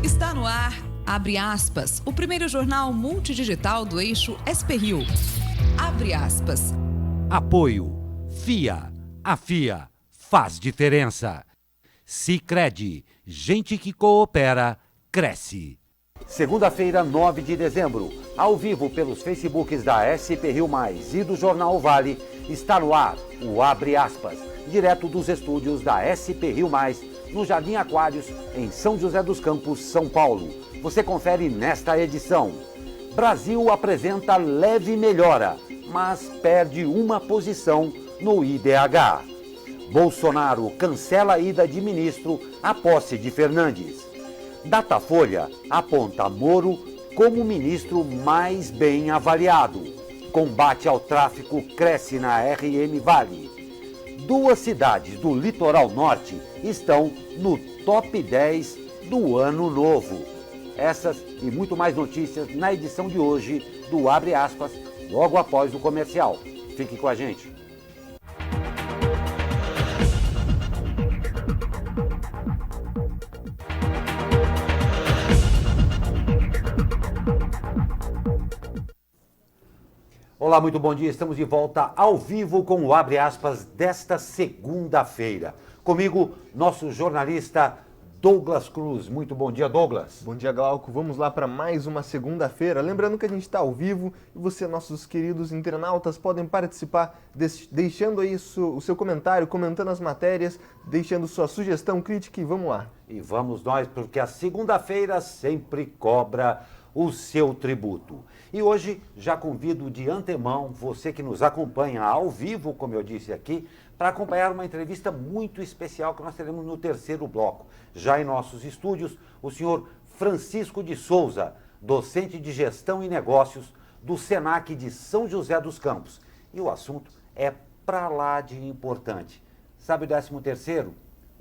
Está no ar, abre aspas, o primeiro jornal multidigital do eixo SP-Rio. Abre aspas. Apoio. FIA. A FIA faz diferença. Sicredi. Gente que coopera, cresce. Segunda-feira, 9 de dezembro, ao vivo pelos Facebooks da SP-Rio Mais e do Jornal Vale, está no ar o Abre Aspas, direto dos estúdios da SP-Rio Mais, no Jardim Aquários, em São José dos Campos, São Paulo. Você confere nesta edição. Brasil apresenta leve melhora, mas perde uma posição no IDH. Bolsonaro cancela a ida de ministro à posse de Fernandes. Datafolha aponta Moro como o ministro mais bem avaliado. Combate ao tráfico cresce na RM Vale. Duas cidades do litoral norte estão no top 10 do ano novo. Essas e muito mais notícias na edição de hoje do Abre Aspas, logo após o comercial. Fique com a gente. Olá, muito bom dia. Estamos de volta ao vivo com o Abre Aspas desta segunda-feira. Comigo, nosso jornalista Douglas Cruz. Muito bom dia, Douglas. Bom dia, Glauco. Vamos lá para mais uma segunda-feira. Lembrando que a gente está ao vivo e você, nossos queridos internautas, podem participar deixando aí o seu comentário, comentando as matérias, deixando sua sugestão, crítica e vamos lá. E vamos nós, porque a segunda-feira sempre cobra o seu tributo. E hoje já convido de antemão você que nos acompanha ao vivo, como eu disse aqui, para acompanhar uma entrevista muito especial que nós teremos no terceiro bloco. Já em nossos estúdios, o senhor Francisco de Souza, docente de Gestão e Negócios do SENAC de São José dos Campos. E o assunto é pra lá de importante. Sabe o 13º?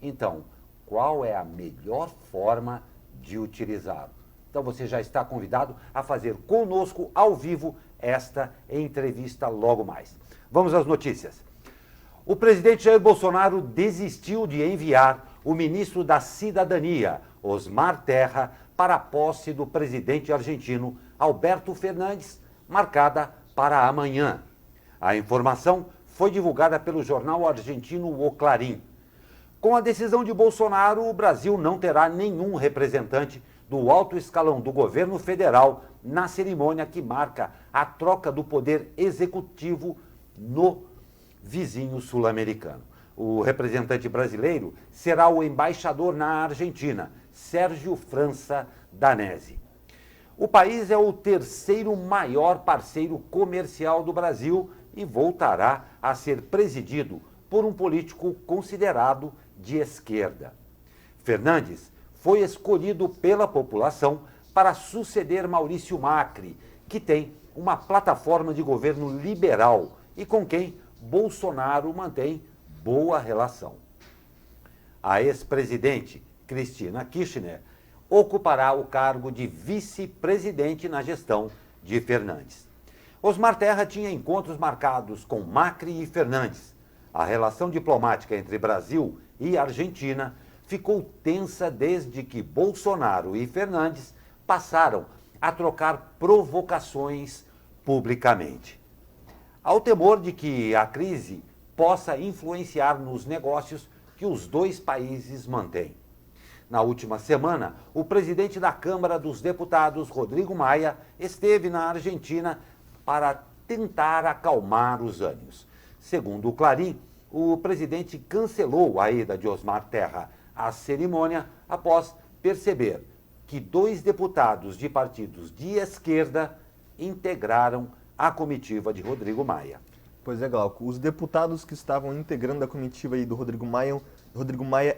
Então, qual é a melhor forma de utilizá-lo? Então você já está convidado a fazer conosco ao vivo esta entrevista logo mais. Vamos às notícias. O presidente Jair Bolsonaro desistiu de enviar o ministro da Cidadania, Osmar Terra, para a posse do presidente argentino Alberto Fernandes, marcada para amanhã. A informação foi divulgada pelo jornal argentino O Clarín. Com a decisão de Bolsonaro, o Brasil não terá nenhum representante do alto escalão do governo federal na cerimônia que marca a troca do poder executivo no vizinho sul-americano. O representante brasileiro será o embaixador na Argentina, Sérgio França Danesi. O país é o terceiro maior parceiro comercial do Brasil e voltará a ser presidido por um político considerado de esquerda. Fernandes foi escolhido pela população para suceder Maurício Macri, que tem uma plataforma de governo liberal e com quem Bolsonaro mantém boa relação. A ex-presidente Cristina Kirchner ocupará o cargo de vice-presidente na gestão de Fernandes. Osmar Terra tinha encontros marcados com Macri e Fernandes. A relação diplomática entre Brasil e Argentina ficou tensa desde que Bolsonaro e Fernandes passaram a trocar provocações publicamente. Ao temor de que a crise possa influenciar nos negócios que os dois países mantêm. Na última semana, o presidente da Câmara dos Deputados, Rodrigo Maia, esteve na Argentina para tentar acalmar os ânimos. Segundo o Clarín, o presidente cancelou a ida de Osmar Terra à cerimônia após perceber que 2 deputados de partidos de esquerda integraram a comitiva de Rodrigo Maia. Pois é, Glauco. Os deputados que estavam integrando a comitiva aí do Rodrigo Maia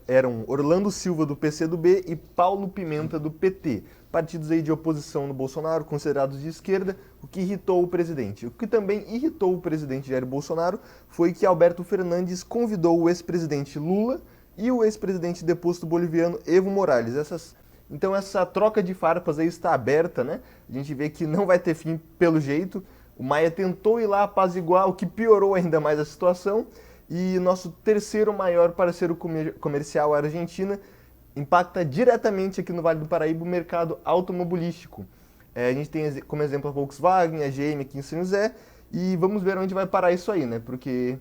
eram Orlando Silva, do PCdoB, e Paulo Pimenta, do PT. Partidos aí de oposição no Bolsonaro, considerados de esquerda, o que irritou o presidente. O que também irritou o presidente Jair Bolsonaro foi que Alberto Fernandes convidou o ex-presidente Lula e o ex-presidente deposto boliviano Evo Morales. Então essa troca de farpas aí está aberta, né? A gente vê que não vai ter fim pelo jeito. O Maia tentou ir lá apaziguar, o que piorou ainda mais a situação. E nosso terceiro maior parceiro comercial, a Argentina, impacta diretamente aqui no Vale do Paraíba o mercado automobilístico. A gente tem como exemplo a Volkswagen, a GM aqui em São José, e vamos ver onde vai parar isso aí, né? Porque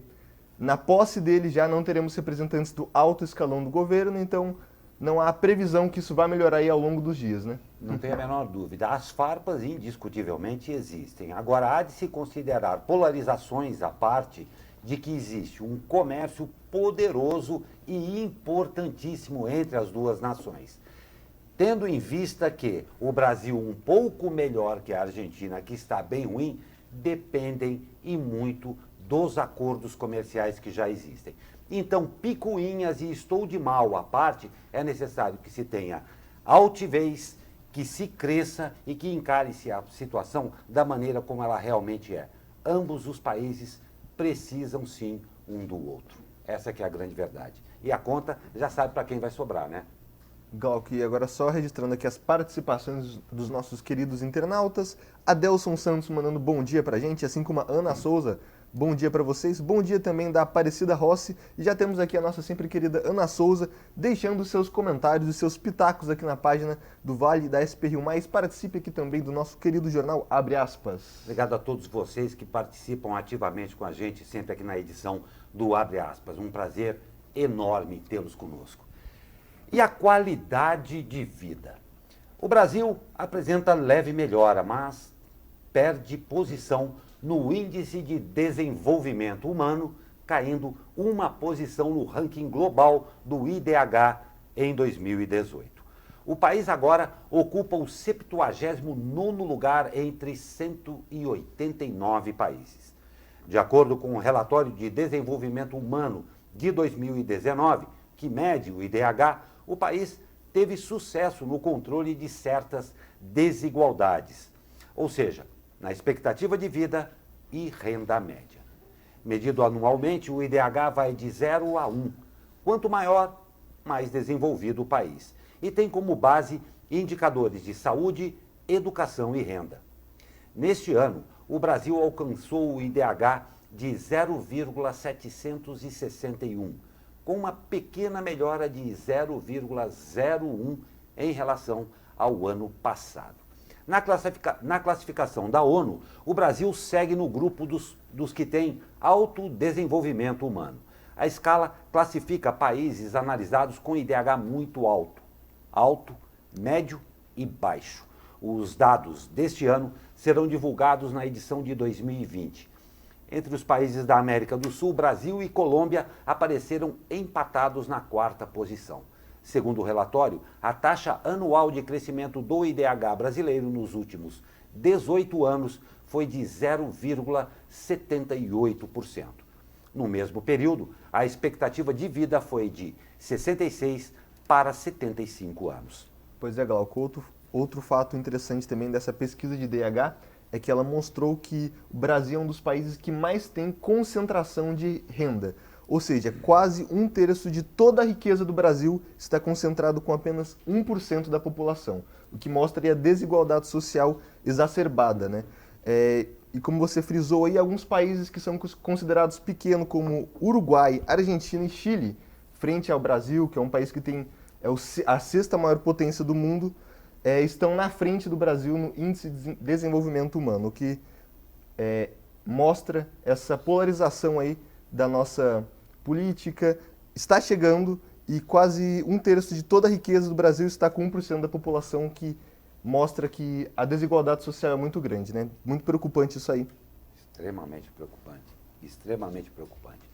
na posse dele já não teremos representantes do alto escalão do governo, então não há previsão que isso vai melhorar aí ao longo dos dias, né? Não tem a menor dúvida. As farpas indiscutivelmente existem. Agora, há de se considerar polarizações à parte de que existe um comércio poderoso e importantíssimo entre as duas nações. Tendo em vista que o Brasil, um pouco melhor que a Argentina, que está bem ruim, dependem e muito dos acordos comerciais que já existem. Então, picuinhas e estou de mal à parte, é necessário que se tenha altivez, que se cresça e que encare-se a situação da maneira como ela realmente é. Ambos os países precisam sim um do outro. Essa que é a grande verdade. E a conta já sabe para quem vai sobrar, né? Glauco, e agora só registrando aqui as participações dos nossos queridos internautas. Adelson Santos mandando bom dia pra gente, assim como a Ana Souza. Bom dia para vocês. Bom dia também da Aparecida Rossi. E já temos aqui a nossa sempre querida Ana Souza, deixando seus comentários e seus pitacos aqui na página do Vale da SP Rio Mais. Participe aqui também do nosso querido jornal Abre Aspas. Obrigado a todos vocês que participam ativamente com a gente, sempre aqui na edição do Abre Aspas. Um prazer enorme tê-los conosco. E a qualidade de vida. O Brasil apresenta leve melhora, mas perde posição no Índice de Desenvolvimento Humano, caindo uma posição no ranking global do IDH em 2018. O país agora ocupa o 79º lugar entre 189 países. De acordo com o relatório de desenvolvimento humano de 2019, que mede o IDH, o país teve sucesso no controle de certas desigualdades, ou seja, na expectativa de vida e renda média. Medido anualmente, o IDH vai de 0 a 1. Quanto maior, mais desenvolvido o país. E tem como base indicadores de saúde, educação e renda. Neste ano, o Brasil alcançou o IDH de 0,761, com uma pequena melhora de 0,01 em relação ao ano passado. Na classificação da ONU, o Brasil segue no grupo dos que têm alto desenvolvimento humano. A escala classifica países analisados com IDH muito alto, médio e baixo. Os dados deste ano serão divulgados na edição de 2020. Entre os países da América do Sul, Brasil e Colômbia apareceram empatados na 4ª posição. Segundo o relatório, a taxa anual de crescimento do IDH brasileiro nos últimos 18 anos foi de 0,78%. No mesmo período, a expectativa de vida foi de 66 para 75 anos. Pois é, Glauco, outro fato interessante também dessa pesquisa de IDH é que ela mostrou que o Brasil é um dos países que mais tem concentração de renda. Ou seja, quase 1/3 de toda a riqueza do Brasil está concentrado com apenas 1% da população, o que mostra a desigualdade social exacerbada, né? E como você frisou aí, alguns países que são considerados pequenos, como Uruguai, Argentina e Chile, frente ao Brasil, que é um país que tem a 6ª maior potência do mundo, estão na frente do Brasil no Índice de Desenvolvimento Humano, o que mostra essa polarização aí da nossa política. Está chegando e quase 1/3 de toda a riqueza do Brasil está com 1% da população, que mostra que a desigualdade social é muito grande, né? Muito preocupante isso aí. Extremamente preocupante, extremamente preocupante.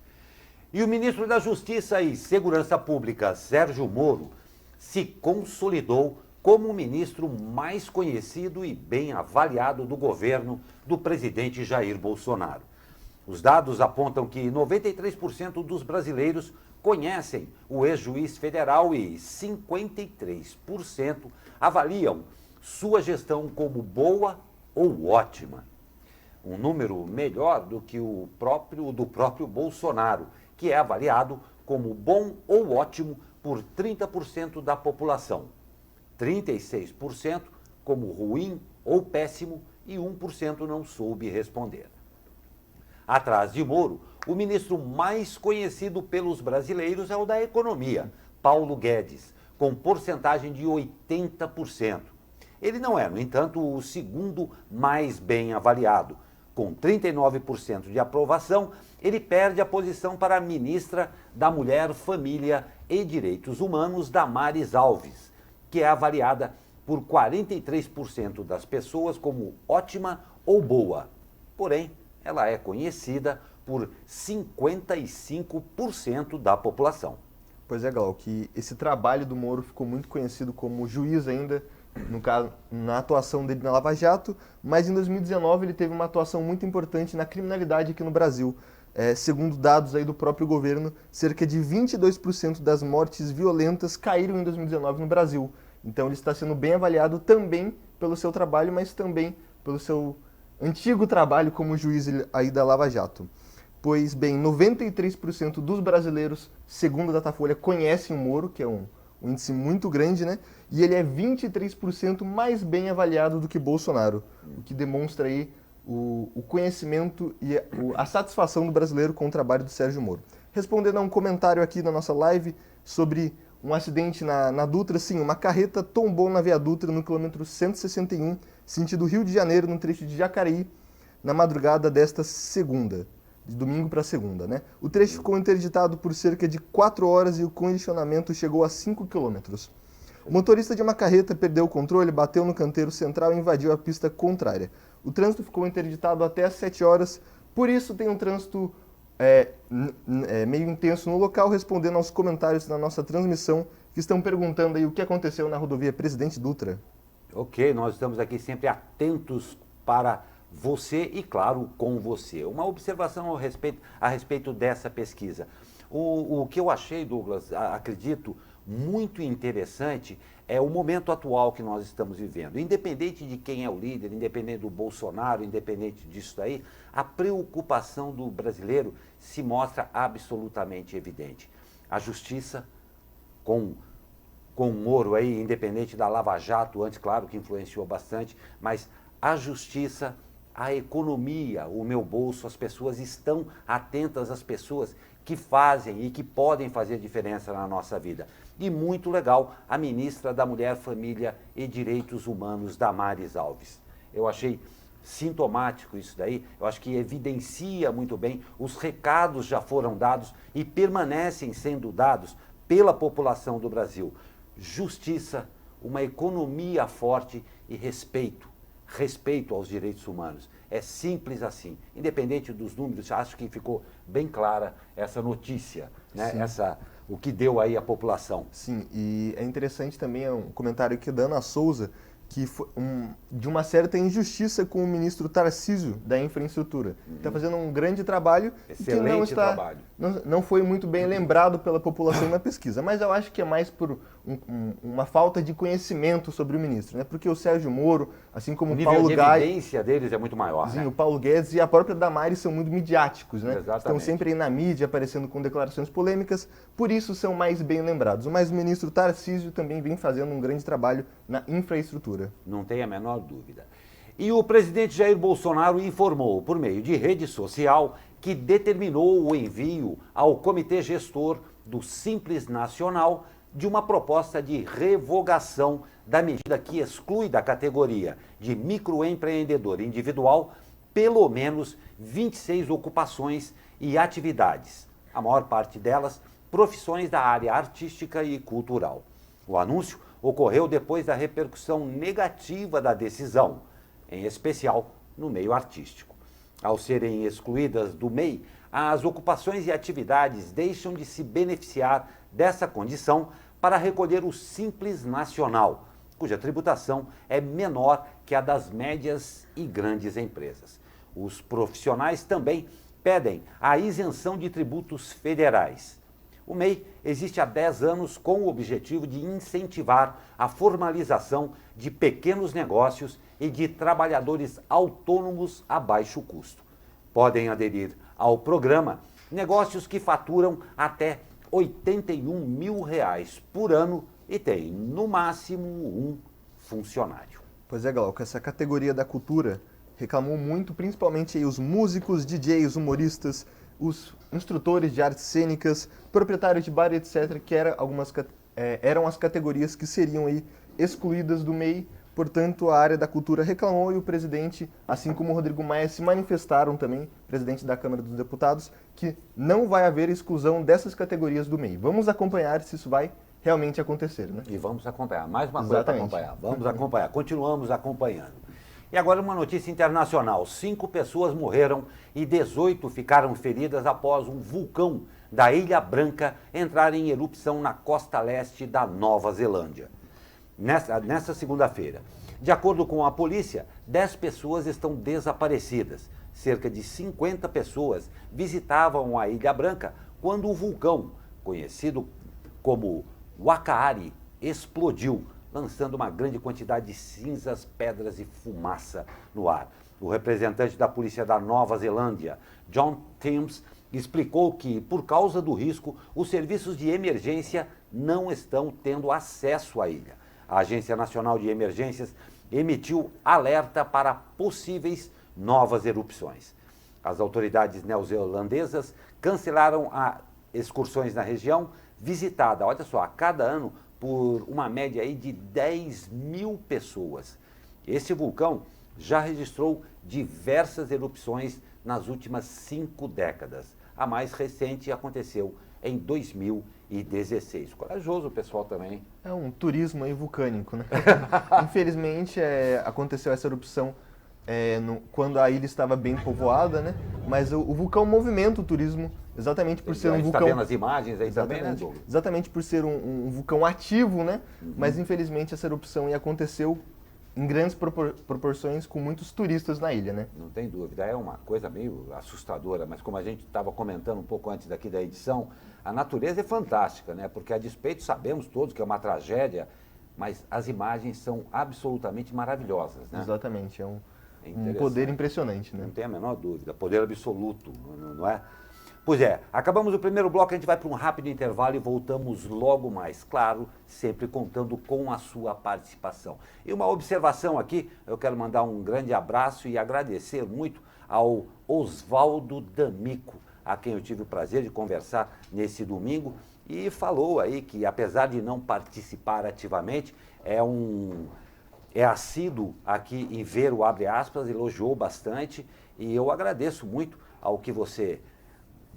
E o ministro da Justiça e Segurança Pública, Sérgio Moro, se consolidou como o ministro mais conhecido e bem avaliado do governo do presidente Jair Bolsonaro. Os dados apontam que 93% dos brasileiros conhecem o ex-juiz federal e 53% avaliam sua gestão como boa ou ótima. Um número melhor do que do próprio Bolsonaro, que é avaliado como bom ou ótimo por 30% da população, 36% como ruim ou péssimo e 1% não soube responder. Atrás de Moro, o ministro mais conhecido pelos brasileiros é o da Economia, Paulo Guedes, com porcentagem de 80%. Ele não é, no entanto, o segundo mais bem avaliado. Com 39% de aprovação, ele perde a posição para a ministra da Mulher, Família e Direitos Humanos, Damares Alves, que é avaliada por 43% das pessoas como ótima ou boa. Porém, ela é conhecida por 55% da população. Pois é, Glau, que esse trabalho do Moro ficou muito conhecido como juiz ainda, no caso, na atuação dele na Lava Jato, mas em 2019 ele teve uma atuação muito importante na criminalidade aqui no Brasil. Segundo dados aí do próprio governo, cerca de 22% das mortes violentas caíram em 2019 no Brasil. Então ele está sendo bem avaliado também pelo seu trabalho, mas também pelo seu antigo trabalho como juiz aí da Lava Jato. Pois bem, 93% dos brasileiros, segundo a Datafolha, conhecem o Moro, que é um índice muito grande, né? E ele é 23% mais bem avaliado do que Bolsonaro, o que demonstra aí o conhecimento e a satisfação do brasileiro com o trabalho do Sérgio Moro. Respondendo a um comentário aqui na nossa live sobre um acidente na Dutra, sim, uma carreta tombou na Via Dutra no quilômetro 161, sentido Rio de Janeiro, no trecho de Jacareí, na madrugada desta segunda, de domingo para segunda, né? O trecho ficou interditado por cerca de 4 horas e o congestionamento chegou a 5 quilômetros. O motorista de uma carreta perdeu o controle, bateu no canteiro central e invadiu a pista contrária. O trânsito ficou interditado até às 7 horas, por isso tem um trânsito meio intenso no local, respondendo aos comentários da nossa transmissão, que estão perguntando aí o que aconteceu na rodovia Presidente Dutra. Ok, nós estamos aqui sempre atentos para você e, claro, com você. Uma observação a respeito dessa pesquisa. O que eu achei, Douglas, acredito, muito interessante é o momento atual que nós estamos vivendo. Independente de quem é o líder, independente do Bolsonaro, independente disso aí, a preocupação do brasileiro se mostra absolutamente evidente. A justiça, com o Moro aí, independente da Lava Jato, antes, claro, que influenciou bastante, mas a justiça, a economia, o meu bolso, as pessoas estão atentas às pessoas que fazem e que podem fazer diferença na nossa vida. E muito legal, a ministra da Mulher, Família e Direitos Humanos, Damares Alves. Eu achei sintomático isso daí, eu acho que evidencia muito bem, os recados já foram dados e permanecem sendo dados pela população do Brasil. Justiça, uma economia forte e respeito aos direitos humanos. É simples assim. Independente dos números, acho que ficou bem clara essa notícia, né? O que deu aí à população. Sim, e é interessante também um comentário aqui da Ana Souza, que foi de uma certa injustiça com o ministro Tarcísio da Infraestrutura. Está fazendo um grande trabalho Excelente que trabalho. Não foi muito bem lembrado pela população na pesquisa, mas eu acho que é mais por uma falta de conhecimento sobre o ministro, né? Porque o Sérgio Moro, assim como o Paulo Guedes... A evidência deles é muito maior, sim, né? O Paulo Guedes e a própria Damares são muito midiáticos, né? Exatamente. Estão sempre aí na mídia, aparecendo com declarações polêmicas, por isso são mais bem lembrados. Mas o ministro Tarcísio também vem fazendo um grande trabalho na infraestrutura. Não tem a menor dúvida. E o presidente Jair Bolsonaro informou, por meio de rede social, que determinou o envio ao Comitê Gestor do Simples Nacional de uma proposta de revogação da medida que exclui da categoria de microempreendedor individual pelo menos 26 ocupações e atividades, a maior parte delas profissões da área artística e cultural. O anúncio ocorreu depois da repercussão negativa da decisão, em especial no meio artístico. Ao serem excluídas do MEI, as ocupações e atividades deixam de se beneficiar dessa condição para recolher o Simples Nacional, cuja tributação é menor que a das médias e grandes empresas. Os profissionais também pedem a isenção de tributos federais. O MEI existe há 10 anos com o objetivo de incentivar a formalização de pequenos negócios e de trabalhadores autônomos a baixo custo. Podem aderir ao programa negócios que faturam até R$81 mil por ano e têm, no máximo, um funcionário. Pois é, Glauco, essa categoria da cultura reclamou muito, principalmente aí os músicos, DJs, humoristas, os instrutores de artes cênicas, proprietários de bar, etc., que eram eram as categorias que seriam aí excluídas do MEI. Portanto, a área da cultura reclamou e o presidente, assim como o Rodrigo Maia, se manifestaram também, presidente da Câmara dos Deputados, que não vai haver exclusão dessas categorias do MEI. Vamos acompanhar se isso vai realmente acontecer, né? E vamos acompanhar. Mais uma coisa para acompanhar. Vamos acompanhar. Continuamos acompanhando. E agora uma notícia internacional. 5 pessoas morreram e 18 ficaram feridas após um vulcão da Ilha Branca entrar em erupção na costa leste da Nova Zelândia. Nesta segunda-feira. De acordo com a polícia, 10 pessoas estão desaparecidas. Cerca de 50 pessoas visitavam a Ilha Branca quando o vulcão, conhecido como Wakaari, explodiu, lançando uma grande quantidade de cinzas, pedras e fumaça no ar. O representante da polícia da Nova Zelândia, John Timms, explicou que, por causa do risco, os serviços de emergência não estão tendo acesso à ilha. A Agência Nacional de Emergências emitiu alerta para possíveis novas erupções. As autoridades neozelandesas cancelaram as excursões na região, visitada, olha só, a cada ano por uma média aí de 10 mil pessoas. Esse vulcão já registrou diversas erupções nas últimas 5 décadas. A mais recente aconteceu em 2016. Corajoso o pessoal também. É um turismo aí vulcânico, né? Infelizmente, aconteceu essa erupção quando a ilha estava bem povoada, né? Mas o vulcão movimenta o turismo exatamente por ser um vulcão... Está vendo as imagens aí também, né, Douglas? Exatamente por ser um vulcão ativo, né? Mas infelizmente essa erupção aconteceu em grandes proporções com muitos turistas na ilha, né? Não tem dúvida, é uma coisa meio assustadora, mas como a gente estava comentando um pouco antes daqui da edição, a natureza é fantástica, né? Porque a despeito, sabemos todos que é uma tragédia, mas as imagens são absolutamente maravilhosas, né? Exatamente, um poder impressionante, né? Não tem a menor dúvida, poder absoluto, não é? Pois é, acabamos o primeiro bloco, a gente vai para um rápido intervalo e voltamos logo mais, claro, sempre contando com a sua participação. E uma observação aqui, eu quero mandar um grande abraço e agradecer muito ao Oswaldo D'Amico, a quem eu tive o prazer de conversar nesse domingo, e falou aí que, apesar de não participar ativamente, é assíduo aqui em ver o Abre Aspas, elogiou bastante, e eu agradeço muito ao que você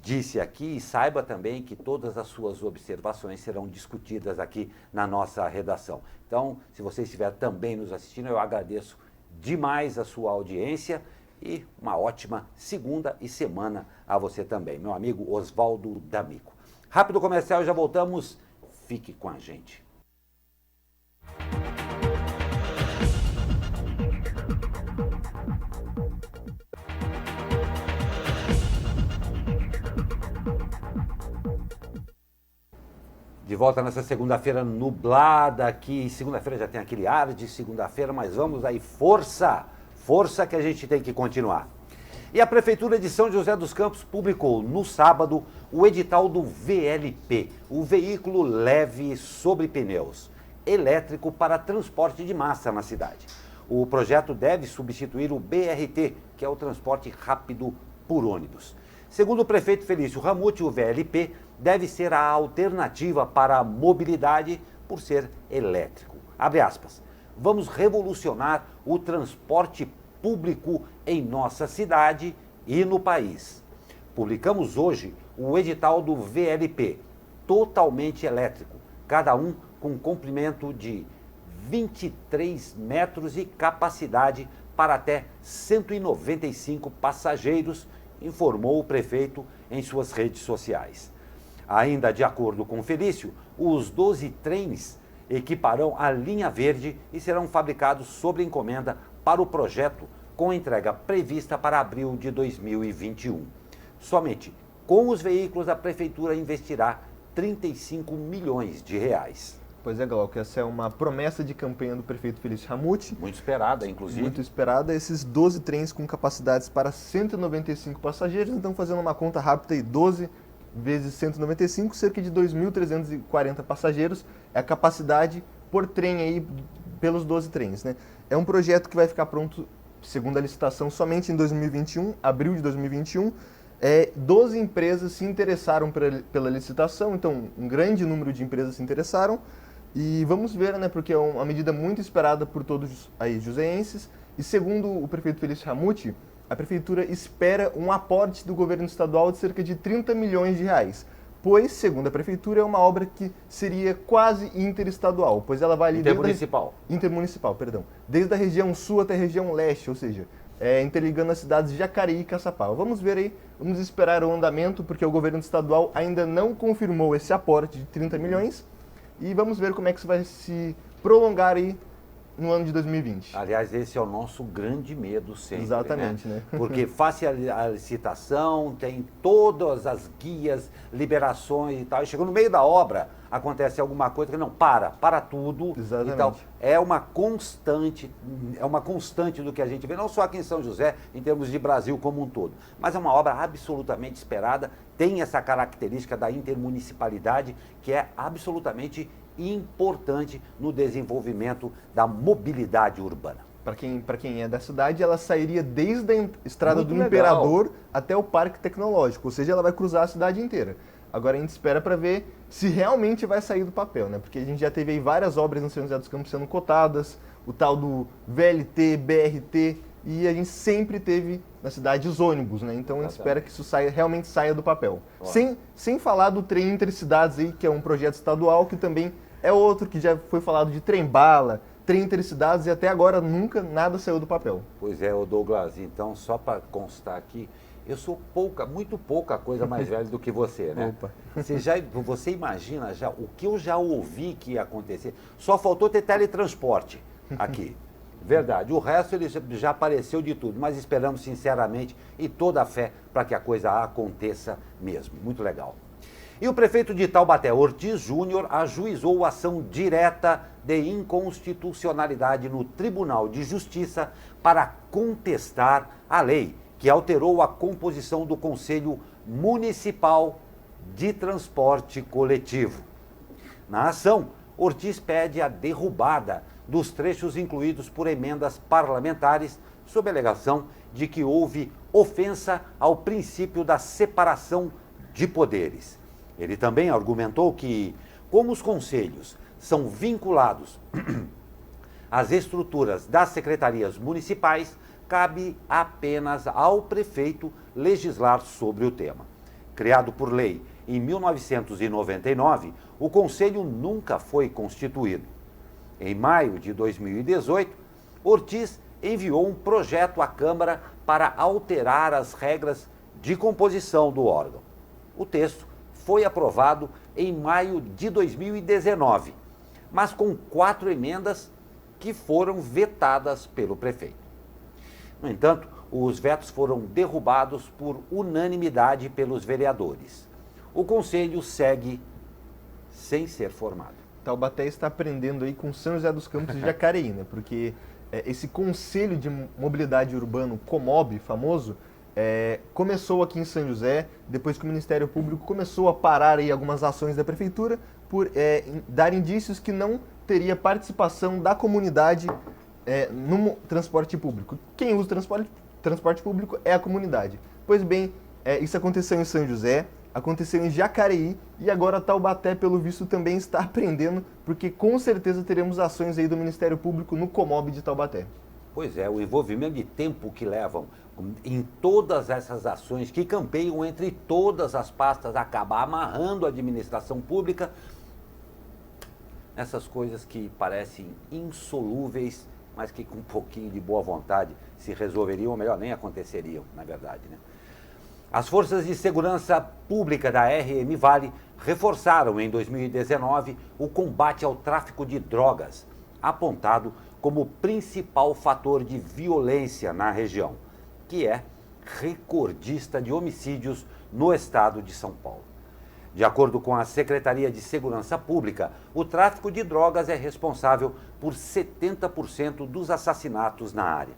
disse aqui, e saiba também que todas as suas observações serão discutidas aqui na nossa redação. Então, se você estiver também nos assistindo, eu agradeço demais a sua audiência e uma ótima segunda e semana a você também, meu amigo Oswaldo D'Amico. Rápido comercial, já voltamos, fique com a gente. De volta nessa segunda-feira nublada aqui. Segunda-feira já tem aquele ar de segunda-feira, mas vamos aí, força! Força que a gente tem que continuar. E a Prefeitura de São José dos Campos publicou no sábado o edital do VLP, o veículo leve sobre pneus, elétrico para transporte de massa na cidade. O projeto deve substituir o BRT, que é o transporte rápido por ônibus. Segundo o prefeito Felício Ramute, o VLP deve ser a alternativa para a mobilidade por ser elétrico. Abre aspas. Vamos revolucionar o transporte público em nossa cidade e no país. Publicamos hoje o edital do VLP, totalmente elétrico, cada um com comprimento de 23 metros e capacidade para até 195 passageiros, informou o prefeito em suas redes sociais. Ainda de acordo com Felício, os 12 trens equiparão a linha verde e serão fabricados sob encomenda para o projeto, com entrega prevista para abril de 2021. Somente com os veículos a Prefeitura investirá 35 milhões de reais. Pois é, Glauco, essa é uma promessa de campanha do prefeito Felício Ramute. Muito esperada, inclusive. Muito esperada. Esses 12 trens com capacidades para 195 passageiros, então fazendo uma conta rápida aí, 12 vezes 195, cerca de 2.340 passageiros é a capacidade por trem aí, pelos 12 trens, né? É um projeto que vai ficar pronto, segundo a licitação, somente em 2021, abril de 2021. 12 empresas se interessaram pela licitação, então um grande número de empresas se interessaram. E vamos ver, né, porque é uma medida muito esperada por todos os joseenses. E segundo o prefeito Felício Ramute, a prefeitura espera um aporte do governo estadual de cerca de 30 milhões de reais. Pois, segundo a prefeitura, é uma obra que seria quase interestadual, pois ela vai ali... Intermunicipal, perdão. Desde a região sul até a região leste, ou seja, interligando as cidades de Jacareí e Caçapava. Vamos ver aí, vamos esperar o andamento, porque o governo estadual ainda não confirmou esse aporte de 30 milhões. E vamos ver como é que isso vai se prolongar aí no ano de 2020. Aliás, esse é o nosso grande medo sempre. Exatamente, né? Porque face a licitação, tem todas as guias, liberações e tal. E chegou no meio da obra, acontece alguma coisa que não, para tudo. Exatamente. Então, é uma constante do que a gente vê, não só aqui em São José, em termos de Brasil como um todo. Mas é uma obra absolutamente esperada, tem essa característica da intermunicipalidade, que é absolutamente importante no desenvolvimento da mobilidade urbana. Para quem é da cidade, ela sairia desde a Estrada Muito do legal. Imperador até o Parque Tecnológico, ou seja, ela vai cruzar a cidade inteira. Agora a gente espera para ver se realmente vai sair do papel, né? Porque a gente já teve aí várias obras em São José dos Campos sendo cotadas, o tal do VLT, BRT, e a gente sempre teve na cidade os ônibus, né? Então a gente espera que isso realmente saia do papel. Sem falar do trem intercidades aí, que é um projeto estadual, que também é outro que já foi falado de trem-bala, trem intercidades, e até agora nunca nada saiu do papel. Pois é, Douglas, então só para constar aqui, eu sou muito pouca coisa mais velho do que você, né? Opa. Você imagina já o que eu já ouvi que ia acontecer? Só faltou ter teletransporte aqui. Verdade, o resto ele já apareceu de tudo, mas esperamos sinceramente e toda a fé para que a coisa aconteça mesmo. Muito legal. E o prefeito de Taubaté, Ortiz Júnior, ajuizou ação direta de inconstitucionalidade no Tribunal de Justiça para contestar a lei que alterou a composição do Conselho Municipal de Transporte Coletivo. Na ação, Ortiz pede a derrubada dos trechos incluídos por emendas parlamentares, sob a alegação de que houve ofensa ao princípio da separação de poderes. Ele também argumentou que, como os conselhos são vinculados às estruturas das secretarias municipais, cabe apenas ao prefeito legislar sobre o tema. Criado por lei em 1999, o conselho nunca foi constituído. Em maio de 2018, Ortiz enviou um projeto à Câmara para alterar as regras de composição do órgão. O texto foi aprovado em maio de 2019, mas com 4 emendas que foram vetadas pelo prefeito. No entanto, os vetos foram derrubados por unanimidade pelos vereadores. O conselho segue sem ser formado. Taubaté está aprendendo aí com São José dos Campos e Jacareí, né? Porque esse Conselho de Mobilidade Urbano, COMOB, famoso, começou aqui em São José, depois que o Ministério Público começou a parar aí algumas ações da Prefeitura por dar indícios que não teria participação da comunidade no transporte público. Quem usa transporte público é a comunidade. Pois bem, isso aconteceu em São José, aconteceu em Jacareí e agora Taubaté, pelo visto, também está aprendendo, porque com certeza teremos ações aí do Ministério Público no COMOB de Taubaté. Pois é, o envolvimento de tempo que levam em todas essas ações que campeiam entre todas as pastas, acaba amarrando a administração pública, essas coisas que parecem insolúveis, mas que com um pouquinho de boa vontade se resolveriam, ou melhor, nem aconteceriam, na verdade, né? As forças de segurança pública da RM Vale reforçaram em 2019 o combate ao tráfico de drogas, apontado como principal fator de violência na região, que é recordista de homicídios no estado de São Paulo. De acordo com a Secretaria de Segurança Pública, o tráfico de drogas é responsável por 70% dos assassinatos na área.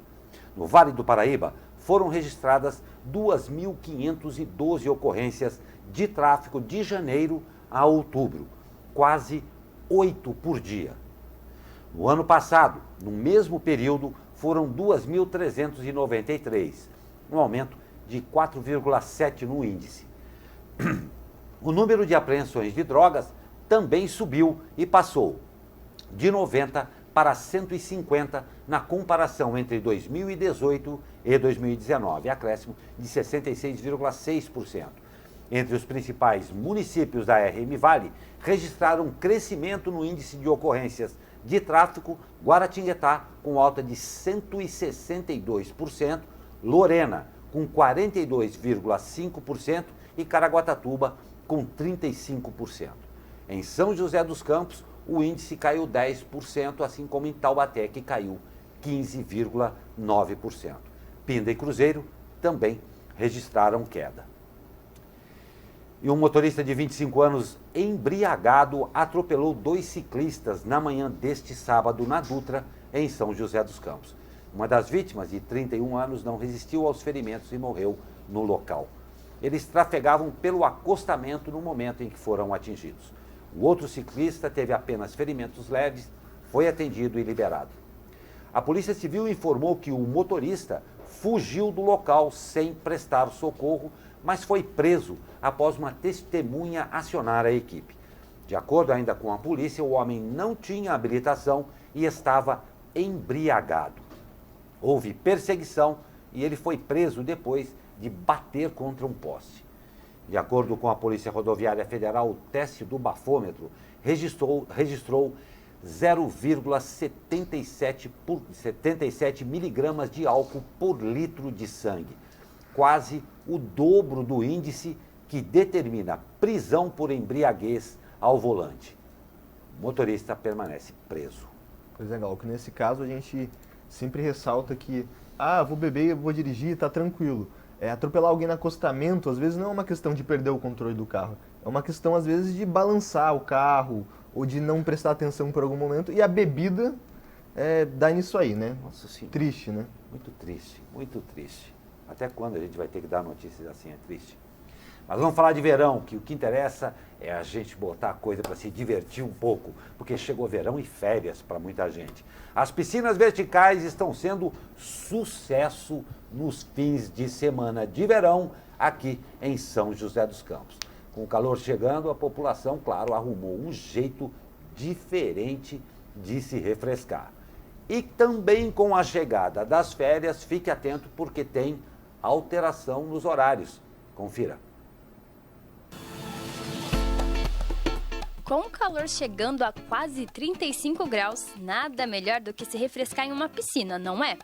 No Vale do Paraíba, foram registradas 2.512 ocorrências de tráfico de janeiro a outubro, quase 8 por dia. No ano passado, no mesmo período, foram 2.393, um aumento de 4,7 no índice. O número de apreensões de drogas também subiu e passou de 90 para 150 na comparação entre 2018 e 2019, acréscimo de 66,6%. Entre os principais municípios da RM Vale, registraram um crescimento no índice de ocorrências de tráfico: Guaratinguetá, com alta de 162%, Lorena, com 42,5% e Caraguatatuba, com 35%. Em São José dos Campos, o índice caiu 10%, assim como em Taubaté, que caiu 15,9%. Pinda e Cruzeiro também registraram queda. E um motorista de 25 anos embriagado atropelou 2 ciclistas na manhã deste sábado na Dutra, em São José dos Campos. Uma das vítimas, de 31 anos, não resistiu aos ferimentos e morreu no local. Eles trafegavam pelo acostamento no momento em que foram atingidos. O outro ciclista teve apenas ferimentos leves, foi atendido e liberado. A Polícia Civil informou que o motorista fugiu do local sem prestar socorro, mas foi preso após uma testemunha acionar a equipe. De acordo ainda com a polícia, o homem não tinha habilitação e estava embriagado. Houve perseguição e ele foi preso depois de bater contra um poste. De acordo com a Polícia Rodoviária Federal, o teste do bafômetro registrou 0,77 miligramas de álcool por litro de sangue, quase o dobro do índice que determina prisão por embriaguez ao volante. O motorista permanece preso. Pois é, Glauco, nesse caso a gente sempre ressalta que, vou beber, vou dirigir, tá tranquilo. Atropelar alguém no acostamento, às vezes, não é uma questão de perder o controle do carro. É uma questão, às vezes, de balançar o carro ou de não prestar atenção por algum momento. E a bebida dá nisso aí, né? Nossa Senhora. Triste, né? Muito triste, muito triste. Até quando a gente vai ter que dar notícias assim? É triste. Mas vamos falar de verão, que o que interessa é a gente botar a coisa para se divertir um pouco, porque chegou verão e férias para muita gente. As piscinas verticais estão sendo sucesso nos fins de semana de verão aqui em São José dos Campos. Com o calor chegando, a população, claro, arrumou um jeito diferente de se refrescar. E também com a chegada das férias, fique atento porque tem alteração nos horários. Confira. Com o calor chegando a quase 35 graus, nada melhor do que se refrescar em uma piscina, não é?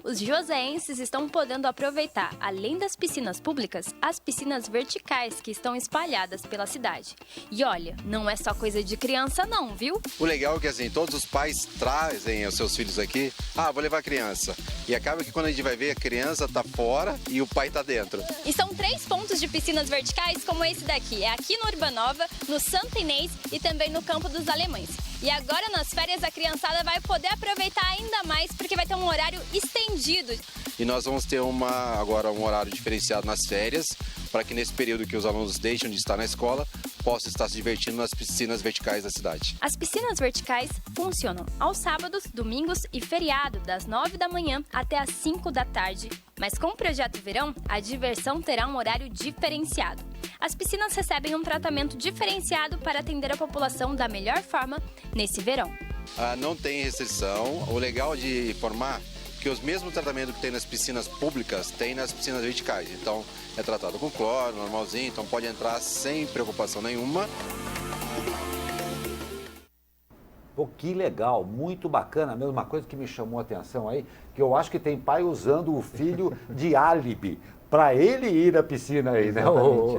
Os joseenses estão podendo aproveitar, além das piscinas públicas, as piscinas verticais que estão espalhadas pela cidade. E olha, não é só coisa de criança não, viu? O legal é que assim, todos os pais trazem os seus filhos aqui, vou levar a criança. E acaba que quando a gente vai ver, a criança tá fora e o pai tá dentro. E são 3 pontos de piscinas verticais como esse daqui. É aqui no Urbanova, no Santa Inês e também no Campo dos Alemães. E agora nas férias a criançada vai poder aproveitar ainda mais porque vai ter um horário estendido. E nós vamos ter agora um horário diferenciado nas férias, para que nesse período que os alunos deixam de estar na escola, possam estar se divertindo nas piscinas verticais da cidade. As piscinas verticais funcionam aos sábados, domingos e feriado, das 9 da manhã até as 5 da tarde. Mas com o Projeto Verão, a diversão terá um horário diferenciado. As piscinas recebem um tratamento diferenciado para atender a população da melhor forma nesse verão. Não tem restrição. O legal de informar que os mesmos tratamentos que tem nas piscinas públicas tem nas piscinas verticais. Então é tratado com cloro, normalzinho, então pode entrar sem preocupação nenhuma. Pô, que legal, muito bacana. A mesma coisa que me chamou a atenção aí, que eu acho que tem pai usando o filho de álibi para ele ir à piscina aí, né,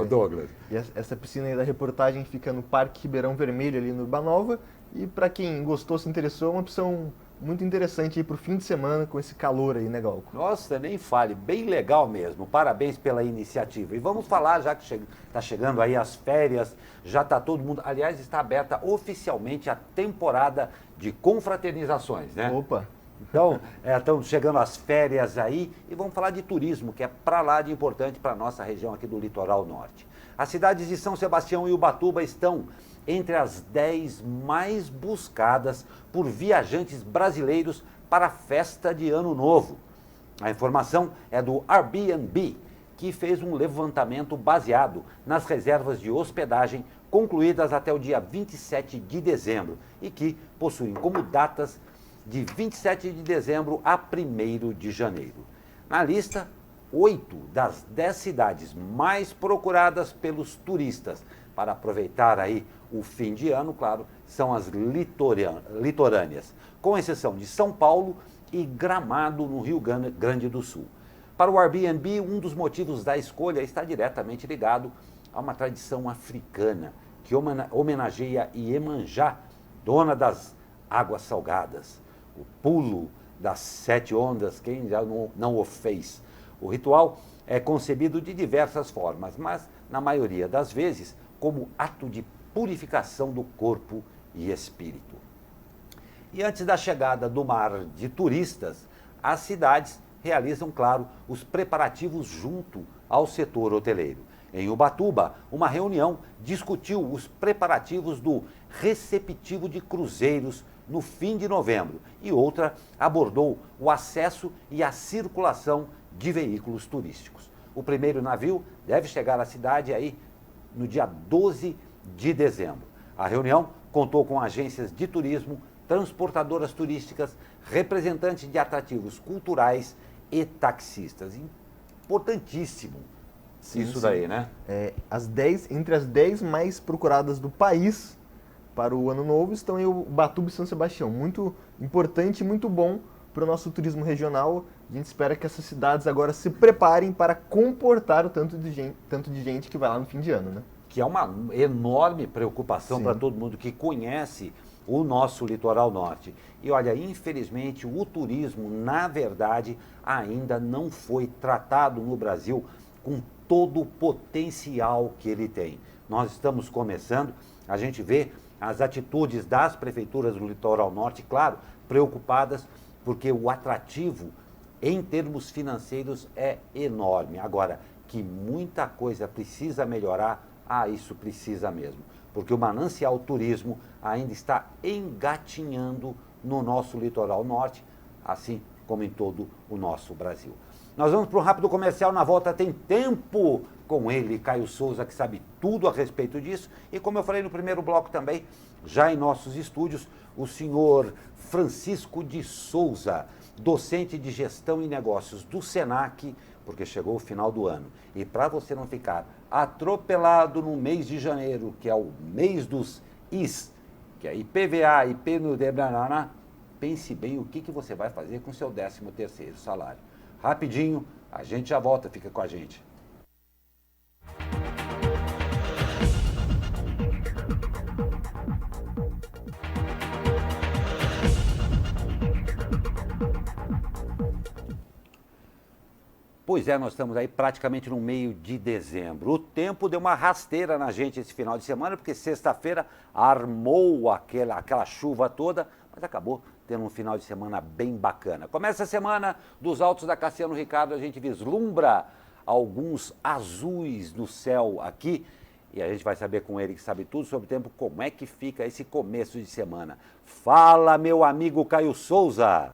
Douglas? E essa piscina aí da reportagem fica no Parque Ribeirão Vermelho, ali no Urbanova. E para quem gostou, se interessou, é uma opção muito interessante aí para o fim de semana com esse calor aí, né, Glauco? Nossa, nem fale, bem legal mesmo. Parabéns pela iniciativa. E vamos falar, já que está chegando aí as férias, já está todo mundo... Aliás, está aberta oficialmente a temporada de confraternizações, né? Opa! Então, estão chegando as férias aí e vamos falar de turismo, que é para lá de importante para a nossa região aqui do litoral norte. As cidades de São Sebastião e Ubatuba estão entre as 10 mais buscadas por viajantes brasileiros para a festa de Ano Novo. A informação é do Airbnb, que fez um levantamento baseado nas reservas de hospedagem concluídas até o dia 27 de dezembro e que possuem como datas de 27 de dezembro a 1º de janeiro. Na lista, 8 das 10 cidades mais procuradas pelos turistas para aproveitar aí o fim de ano, claro, são as litorâneas, com exceção de São Paulo e Gramado, no Rio Grande do Sul. Para o Airbnb, um dos motivos da escolha está diretamente ligado a uma tradição africana que homenageia Iemanjá, dona das águas salgadas. O pulo das 7 ondas, quem já não o fez? O ritual é concebido de diversas formas, mas, na maioria das vezes, como ato de purificação do corpo e espírito. E antes da chegada do mar de turistas, as cidades realizam, claro, os preparativos junto ao setor hoteleiro. Em Ubatuba, uma reunião discutiu os preparativos do receptivo de cruzeiros no fim de novembro e outra abordou o acesso e a circulação de veículos turísticos. O primeiro navio deve chegar à cidade aí no dia 12 de dezembro. A reunião contou com agências de turismo, transportadoras turísticas, representantes de atrativos culturais e taxistas. Importantíssimo isso daí, né? Entre as 10 mais procuradas do país para o ano novo estão em Ubatuba e São Sebastião. Muito importante e muito bom para o nosso turismo regional. A gente espera que essas cidades agora se preparem para comportar o tanto de gente que vai lá no fim de ano, né? Que é uma enorme preocupação para todo mundo que conhece o nosso litoral norte. E olha, infelizmente o turismo, na verdade, ainda não foi tratado no Brasil com todo o potencial que ele tem. Nós estamos começando, a gente vê as atitudes das prefeituras do litoral norte, claro, preocupadas, porque o atrativo em termos financeiros é enorme. Agora, que muita coisa precisa melhorar, isso precisa mesmo. Porque o manancial turismo ainda está engatinhando no nosso litoral norte, assim como em todo o nosso Brasil. Nós vamos para um rápido comercial, na volta tem tempo com ele, Caio Souza, que sabe tudo a respeito disso. E como eu falei no primeiro bloco também, já em nossos estúdios, o senhor Francisco de Souza, docente de Gestão e Negócios do SENAC, porque chegou o final do ano. E para você não ficar atropelado no mês de janeiro, que é o mês dos IS, que é IPVA, IPNUD, pense bem o que você vai fazer com o seu 13º salário. Rapidinho, a gente já volta, fica com a gente. Pois é, nós estamos aí praticamente no meio de dezembro. O tempo deu uma rasteira na gente esse final de semana, porque sexta-feira armou aquela chuva toda, mas acabou tendo um final de semana bem bacana. Começa a semana dos altos da Cassiano Ricardo, a gente vislumbra alguns azuis no céu aqui, e a gente vai saber com ele, que sabe tudo sobre o tempo, como é que fica esse começo de semana. Fala, meu amigo Caio Souza!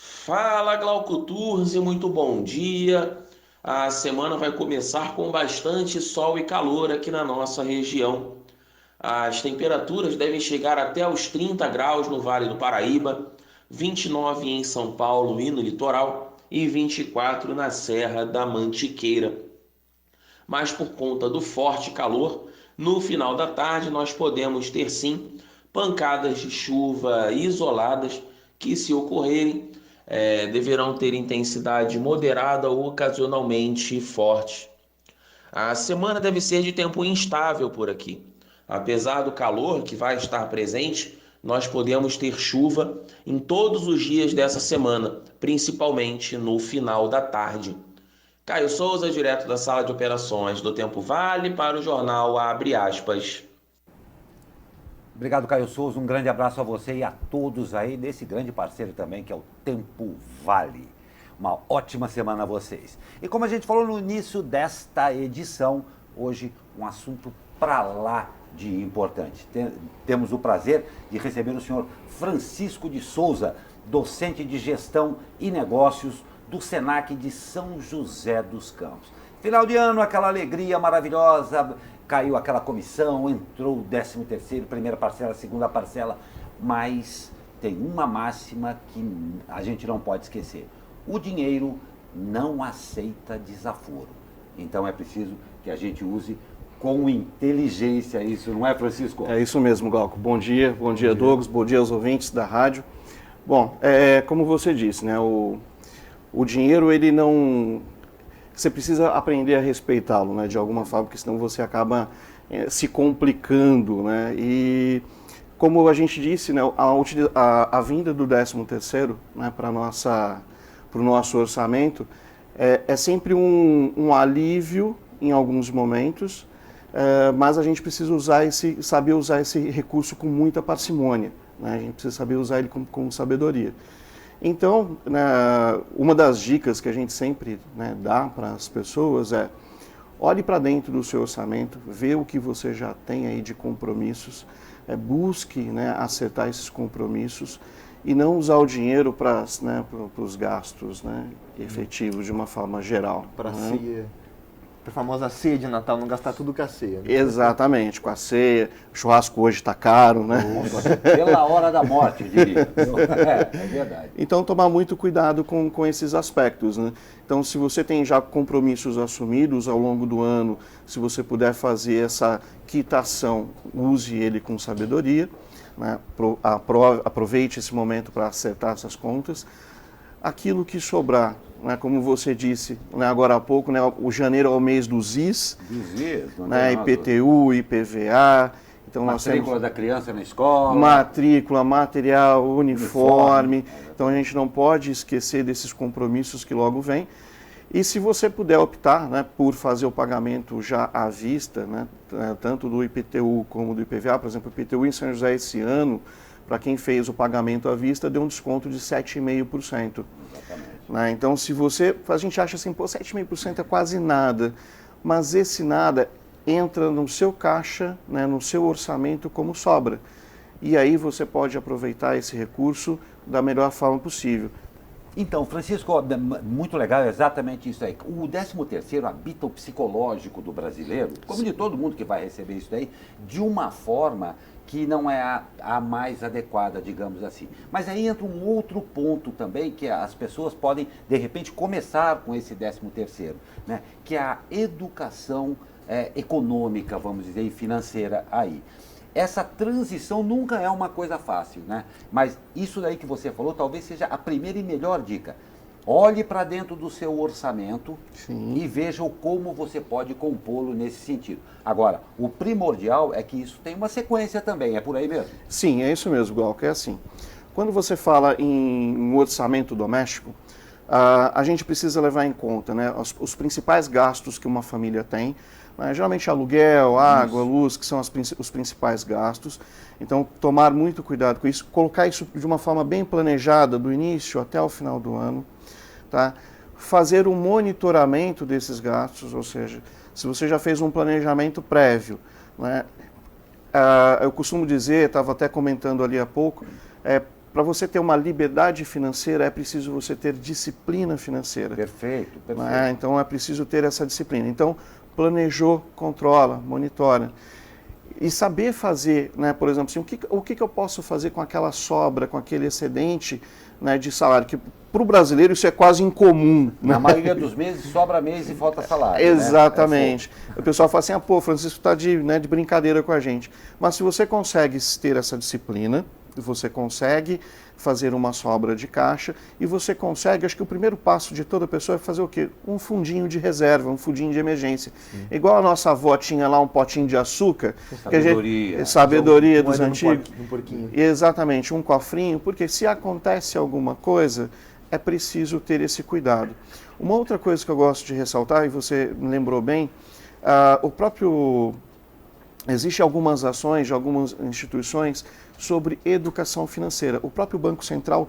Fala, Glauco Turzi, muito bom dia. A semana vai começar com bastante sol e calor aqui na nossa região. As temperaturas devem chegar até os 30 graus no Vale do Paraíba, 29 em São Paulo e no litoral e 24 na Serra da Mantiqueira. Mas por conta do forte calor, no final da tarde nós podemos ter sim pancadas de chuva isoladas que, se ocorrerem, deverão ter intensidade moderada ou ocasionalmente forte. A semana deve ser de tempo instável por aqui. Apesar do calor que vai estar presente, nós podemos ter chuva em todos os dias dessa semana, principalmente no final da tarde. Caio Souza, direto da sala de operações do Tempo Vale, para o jornal Abre Aspas. Obrigado, Caio Souza. Um grande abraço a você e a todos aí desse grande parceiro também, que é o Tempo Vale. Uma ótima semana a vocês. E como a gente falou no início desta edição, hoje um assunto para lá de importante. Temos o prazer de receber o senhor Francisco de Souza, docente de Gestão e Negócios do Senac de São José dos Campos. Final de ano, aquela alegria maravilhosa, caiu aquela comissão, entrou o 13º, primeira parcela, segunda parcela, mas tem uma máxima que a gente não pode esquecer. O dinheiro não aceita desaforo. Então é preciso que a gente use com inteligência isso, não é, Francisco? É isso mesmo, Glauco. Bom dia, Douglas, bom dia aos ouvintes da rádio. Bom, como você disse, né, o dinheiro, ele não... Você precisa aprender a respeitá-lo, né, de alguma forma, porque senão você acaba se complicando, né, e como a gente disse, né, a vinda do 13º, né, para o nosso orçamento, é sempre um alívio em alguns momentos, mas a gente precisa saber usar esse recurso com muita parcimônia, né, a gente precisa saber usar ele com sabedoria. Então, né, uma das dicas que a gente sempre, né, dá para as pessoas é: olhe para dentro do seu orçamento, vê o que você já tem aí de compromissos, busque, né, acertar esses compromissos e não usar o dinheiro para, né, os gastos, né, efetivos de uma forma geral. Para né? ceia, para a famosa ceia de Natal, não gastar tudo com a ceia. Né? Exatamente, com a ceia. O churrasco hoje está caro, né? Pela hora da morte, eu diria. É verdade. Então, tomar muito cuidado com esses aspectos, né? Então, se você tem já compromissos assumidos ao longo do ano, se você puder fazer essa quitação, use ele com sabedoria, né? Aproveite esse momento para acertar essas contas. Aquilo que sobrar, né, como você disse, né, agora há pouco, né, o janeiro é o mês dos IS, né, IPTU, IPVA. Então, matrícula da criança na escola. Matrícula, material, uniforme. Então a gente não pode esquecer desses compromissos que logo vêm. E se você puder optar, né, por fazer o pagamento já à vista, né, tanto do IPTU como do IPVA, por exemplo, o IPTU em São José esse ano, para quem fez o pagamento à vista, deu um desconto de 7,5%. Né? Então, a gente acha assim, pô, 7,5% é quase nada, mas esse nada entra no seu caixa, né, no seu orçamento como sobra. E aí você pode aproveitar esse recurso da melhor forma possível. Então, Francisco, muito legal, exatamente isso aí. O 13º habita o psicológico do brasileiro, como de todo mundo que vai receber isso daí, de uma forma que não é a mais adequada, digamos assim. Mas aí entra um outro ponto também, que as pessoas podem, de repente, começar com esse 13º, né? Que é a educação econômica, vamos dizer, e financeira aí. Essa transição nunca é uma coisa fácil, né? Mas isso daí que você falou talvez seja a primeira e melhor dica. Olhe para dentro do seu orçamento. Sim. E veja como você pode compô-lo nesse sentido. Agora, o primordial é que isso tem uma sequência também, é por aí mesmo? Sim, é isso mesmo, Glauco, é assim. Quando você fala em um orçamento doméstico, a gente precisa levar em conta, né, os principais gastos que uma família tem, né, geralmente aluguel, água, luz, que são os principais gastos. Então, tomar muito cuidado com isso, colocar isso de uma forma bem planejada, do início até o final do ano. Tá? Fazer um monitoramento desses gastos, ou seja, se você já fez um planejamento prévio, né, eu costumo dizer, estava até comentando ali há pouco, para você ter uma liberdade financeira é preciso você ter disciplina financeira. Perfeito, perfeito. Né? Então é preciso ter essa disciplina. Então, planejou, controla, monitora. E saber fazer, né, por exemplo, assim, o que eu posso fazer com aquela sobra, com aquele excedente, né, de salário, que para o brasileiro isso é quase incomum. Na maioria dos meses sobra mês e falta salário. Exatamente. Né? O pessoal fala assim, pô, Francisco está de brincadeira com a gente. Mas se você consegue ter essa disciplina, você consegue fazer uma sobra de caixa e você consegue, acho que o primeiro passo de toda pessoa é fazer o quê? Um fundinho de reserva, um fundinho de emergência. Igual a nossa avó tinha lá um potinho de açúcar. Sabedoria. Sabedoria dos antigos. Um porquinho. Exatamente, um cofrinho, porque se acontece alguma coisa, é preciso ter esse cuidado. Uma outra coisa que eu gosto de ressaltar, e você me lembrou bem, existem algumas ações de algumas instituições sobre educação financeira. O próprio Banco Central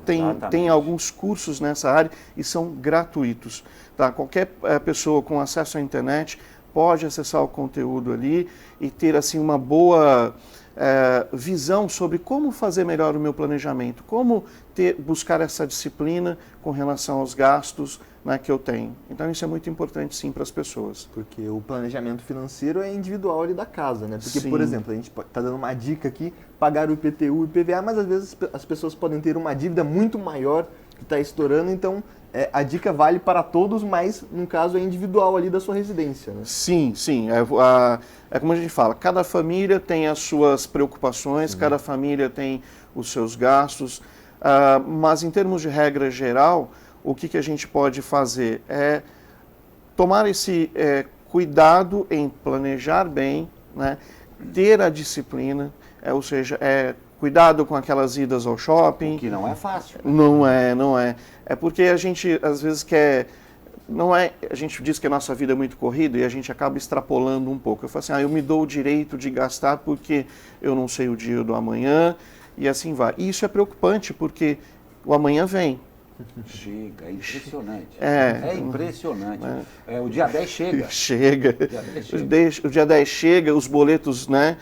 tem alguns cursos nessa área e são gratuitos. Tá? Qualquer pessoa com acesso à internet pode acessar o conteúdo ali e ter assim uma boa visão sobre como fazer melhor o meu planejamento, como buscar essa disciplina com relação aos gastos, né, que eu tenho. Então isso é muito importante sim para as pessoas. Porque o planejamento financeiro é individual ali da casa, né? Porque, Sim. por exemplo, a gente está dando uma dica aqui, pagar o IPTU e IPVA, mas às vezes as pessoas podem ter uma dívida muito maior que está estourando, então a dica vale para todos, mas no caso é individual ali da sua residência, né? Sim, sim. É como a gente fala, cada família tem as suas preocupações, cada família tem os seus gastos, mas em termos de regra geral, o que a gente pode fazer é tomar esse cuidado em planejar bem, né, ter a disciplina, ou seja, cuidado com aquelas idas ao shopping. Que não é fácil. Não é. É porque a gente às vezes quer... a gente diz que a nossa vida é muito corrida e a gente acaba extrapolando um pouco. Eu falo assim, eu me dou o direito de gastar porque eu não sei o dia do amanhã e assim vai. E isso é preocupante porque o amanhã vem. Chega, é impressionante. É impressionante. O dia 10 chega. Chega. O dia 10 chega, os boletos, né,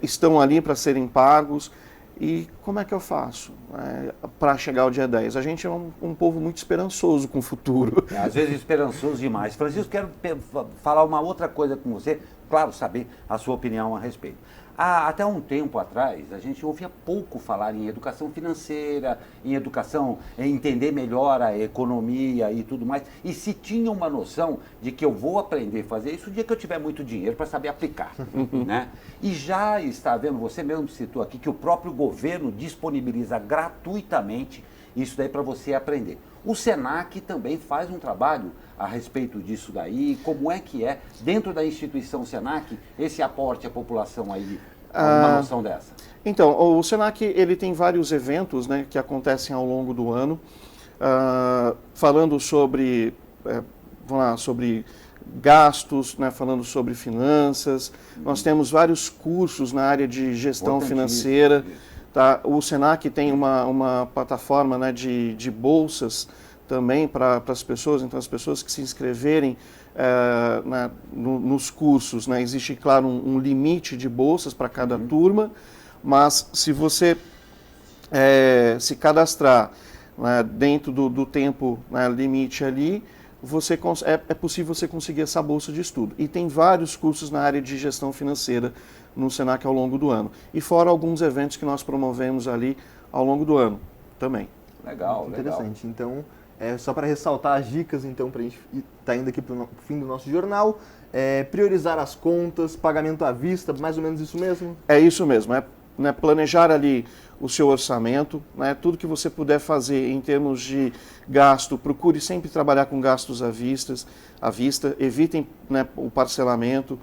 estão ali para serem pagos. E como é que eu faço para chegar ao dia 10? A gente é um povo muito esperançoso com o futuro. Às vezes esperançoso demais. Francisco, quero falar uma outra coisa com você, claro, saber a sua opinião a respeito. Até um tempo atrás, a gente ouvia pouco falar em educação financeira, em educação, em entender melhor a economia e tudo mais. E se tinha uma noção de que eu vou aprender a fazer isso o dia que eu tiver muito dinheiro para saber aplicar. Né? E já está vendo, você mesmo citou aqui, que o próprio governo disponibiliza gratuitamente isso daí para você aprender. O Senac também faz um trabalho a respeito disso daí. Como é que é, dentro da instituição Senac, esse aporte à população aí, uma noção dessa? Então, o Senac ele tem vários eventos, né, que acontecem ao longo do ano, falando sobre, sobre gastos, né, falando sobre finanças. Nós temos vários cursos na área de gestão financeira. Tá? O Senac tem uma plataforma, né, de bolsas também para as pessoas, então as pessoas que se inscreverem nos cursos, né, existe, claro, um limite de bolsas para cada turma, mas se você se cadastrar, né, dentro do tempo, né, limite ali, é possível você conseguir essa bolsa de estudo. E tem vários cursos na área de gestão financeira no Senac ao longo do ano. E fora alguns eventos que nós promovemos ali ao longo do ano também. Legal, interessante. Então, só para ressaltar as dicas, então, para a gente estar indo aqui para o fim do nosso jornal, priorizar as contas, pagamento à vista, mais ou menos isso mesmo? É isso mesmo, né, planejar ali o seu orçamento, né, tudo que você puder fazer em termos de gasto, procure sempre trabalhar com gastos à vista, evitem, né, o parcelamento.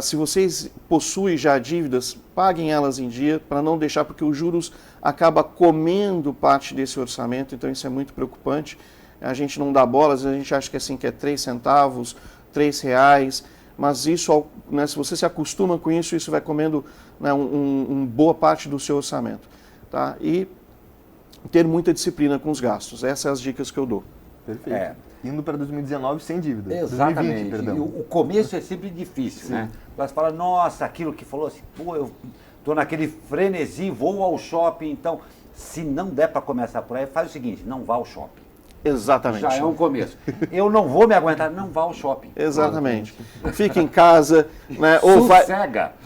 Se vocês possuem já dívidas, paguem elas em dia, para não deixar, porque os juros acaba comendo parte desse orçamento, então isso é muito preocupante. A gente não dá bola, às vezes a gente acha que assim, que é 3 centavos, R$3, mas isso, né, se você se acostuma com isso, isso vai comendo, né, boa parte do seu orçamento. Tá? E ter muita disciplina com os gastos, essas são as dicas que eu dou. Perfeito. Indo para 2019 sem dívida. Exatamente. 2020, perdão. E o começo é sempre difícil, né? Você fala, nossa, aquilo que falou assim, pô, eu tô naquele frenesi, vou ao shopping, então, se não der para começar por aí, faz o seguinte, não vá ao shopping. Exatamente. Já é um começo. Eu não vou me aguentar, não vá ao shopping. Exatamente. Fica em casa, né? Ou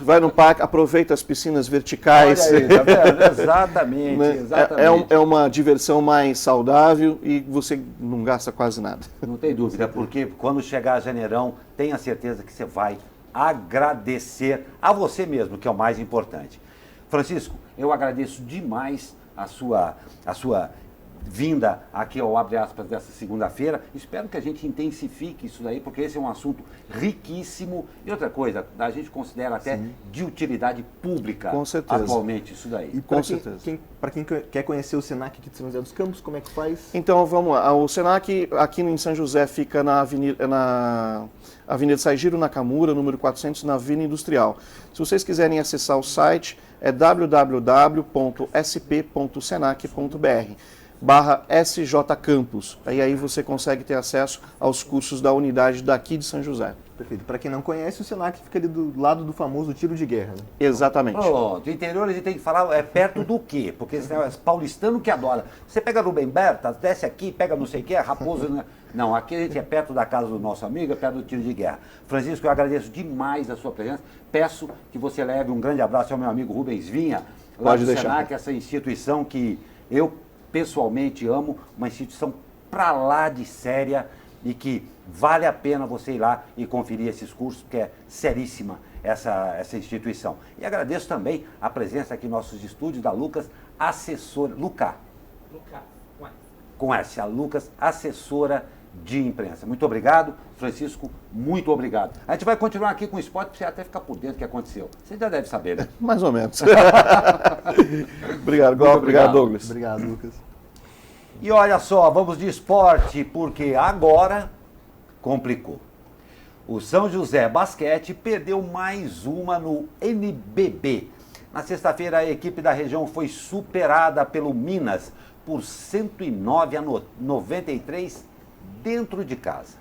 vai no parque, aproveita as piscinas verticais. Olha aí, tá vendo? Exatamente, né? exatamente. É uma diversão mais saudável e você não gasta quase nada. Não tem dúvida, porque quando chegar janeirão, tenha certeza que você vai agradecer a você mesmo, que é o mais importante. Francisco, eu agradeço demais a sua vinda aqui ao Abre Aspas dessa segunda-feira. Espero que a gente intensifique isso daí, porque esse é um assunto riquíssimo. E outra coisa, a gente considera até de utilidade pública. Com certeza. Atualmente isso daí. E para quem quer conhecer o Senac aqui de São José dos Campos, como é que faz? Então vamos lá. O Senac aqui em São José fica na Avenida Saigiro Nakamura, número 400, na Vila Industrial. Se vocês quiserem acessar o site, é www.sp.senac.br. /SJ-Campus. Aí você consegue ter acesso aos cursos da unidade daqui de São José. Perfeito. Para quem não conhece, o Senac fica ali do lado do famoso tiro de guerra, né? Exatamente. Pronto, interior a gente tem que falar perto do quê? Porque esse negócio paulistano que adora. Você pega Rubem Berta, desce aqui, pega não sei o quê, Raposo... Né? Não, aqui a gente é perto da casa do nosso amigo, é perto do tiro de guerra. Francisco, eu agradeço demais a sua presença. Peço que você leve um grande abraço ao meu amigo Rubens Vinha, lá Pode do deixar. Senac, essa instituição que eu pessoalmente amo, uma instituição pra lá de séria e que vale a pena você ir lá e conferir esses cursos, porque é seríssima essa instituição. E agradeço também a presença aqui em nossos estúdios da Lucas, assessora, com S, a Lucas, assessora de imprensa. Muito obrigado, Francisco, muito obrigado. A gente vai continuar aqui com o esporte para você até ficar por dentro do que aconteceu. Você já deve saber, né? Mais ou menos. Obrigado, Gol. Obrigado, Douglas. Obrigado, Lucas. E olha só, vamos de esporte, porque agora complicou. O São José Basquete perdeu mais uma no NBB. Na sexta-feira, a equipe da região foi superada pelo Minas por 109-93 dentro de casa.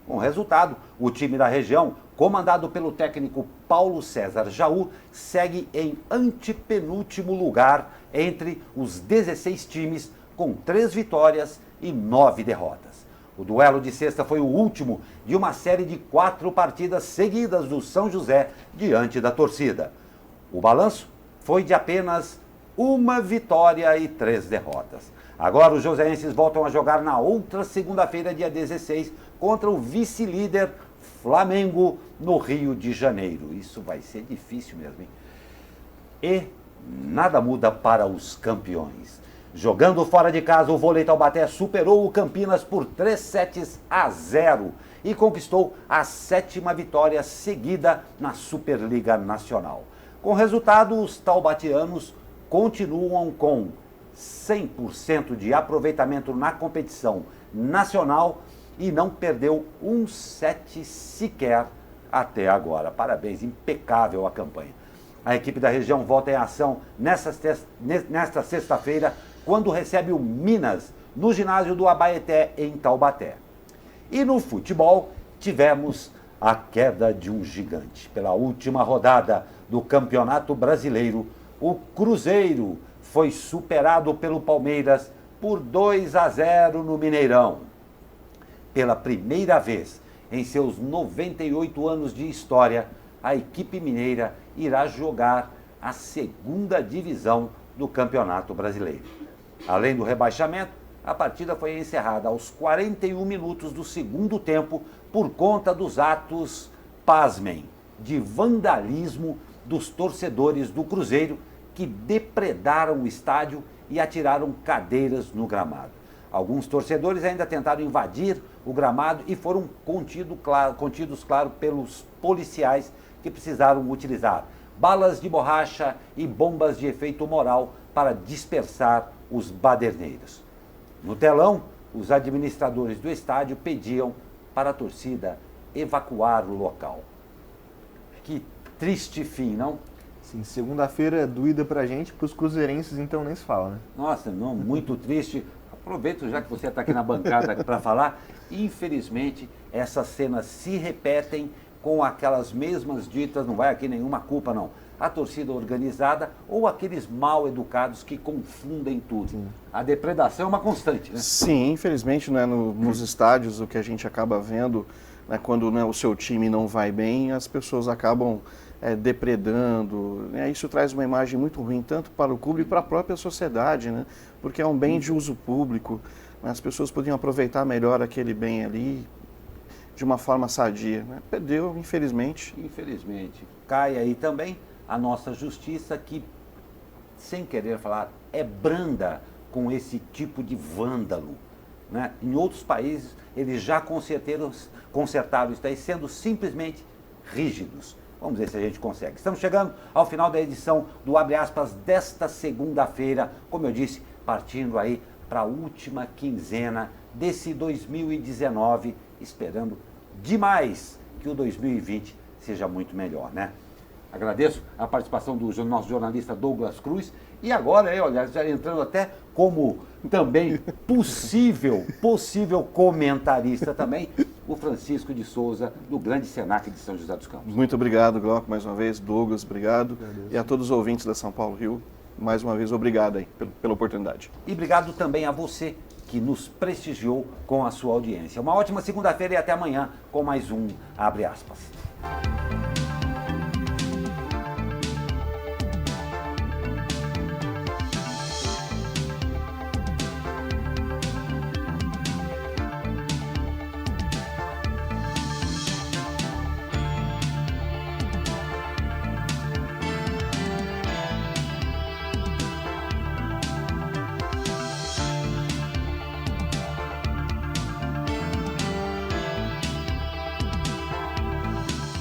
Com o resultado, o time da região, comandado pelo técnico Paulo César Jaú, segue em antepenúltimo lugar entre os 16 times, com 3 vitórias e 9 derrotas. O duelo de sexta foi o último de uma série de 4 partidas seguidas do São José diante da torcida. O balanço foi de apenas 1 vitória e 3 derrotas. Agora os joseenses voltam a jogar na outra segunda-feira, dia 16, contra o vice-líder Flamengo, no Rio de Janeiro. Isso vai ser difícil mesmo, hein? E nada muda para os campeões. Jogando fora de casa, o Vôlei Taubaté superou o Campinas por 3-0 e conquistou a 7ª vitória seguida na Superliga Nacional. Com o resultado, os taubatianos continuam com 100% de aproveitamento na competição nacional e não perdeu um set sequer até agora. Parabéns, impecável a campanha. A equipe da região volta em ação nesta sexta-feira, quando recebe o Minas no ginásio do Abaeté, em Taubaté. E no futebol, tivemos a queda de um gigante. Pela última rodada do Campeonato Brasileiro, o Cruzeiro foi superado pelo Palmeiras por 2-0 no Mineirão. Pela primeira vez em seus 98 anos de história, a equipe mineira irá jogar a 2ª divisão do Campeonato Brasileiro. Além do rebaixamento, a partida foi encerrada aos 41 minutos do segundo tempo por conta dos atos, pasmem, de vandalismo dos torcedores do Cruzeiro, que depredaram o estádio e atiraram cadeiras no gramado. Alguns torcedores ainda tentaram invadir o gramado e foram contidos, claro, pelos policiais, que precisaram utilizar balas de borracha e bombas de efeito moral para dispersar os baderneiros. No telão, os administradores do estádio pediam para a torcida evacuar o local. Que triste fim, não? Sim, segunda-feira doída pra gente, pros cruzeirenses então nem se fala, né? Nossa, não, muito triste. Aproveito já que você está aqui na bancada para falar. Infelizmente, essas cenas se repetem com aquelas mesmas ditas, não vai aqui nenhuma culpa não, a torcida organizada ou aqueles mal educados que confundem tudo. Sim. A depredação é uma constante, né? Sim, infelizmente, né, nos estádios o que a gente acaba vendo, né, quando, né, o seu time não vai bem, as pessoas acabam depredando, né? Isso traz uma imagem muito ruim, tanto para o clube e para a própria sociedade, né? Porque é um bem de uso público, né? As pessoas podiam aproveitar melhor aquele bem ali de uma forma sadia, né? Perdeu, infelizmente. Infelizmente. Cai aí também a nossa justiça, que, sem querer falar, é branda com esse tipo de vândalo, né? Em outros países, eles já consertaram isso daí, sendo simplesmente rígidos. Vamos ver se a gente consegue. Estamos chegando ao final da edição do Abre Aspas desta segunda-feira, como eu disse, partindo aí para a última quinzena desse 2019, esperando demais que o 2020 seja muito melhor, né? Agradeço a participação do nosso jornalista Douglas Cruz. E agora, olha, já entrando até como também possível comentarista também, o Francisco de Souza, do Grande Senac de São José dos Campos. Muito obrigado, Glauco, mais uma vez. Douglas, obrigado. E a todos os ouvintes da São Paulo Rio, mais uma vez, obrigado aí pela oportunidade. E obrigado também a você que nos prestigiou com a sua audiência. Uma ótima segunda-feira e até amanhã com mais um Abre Aspas.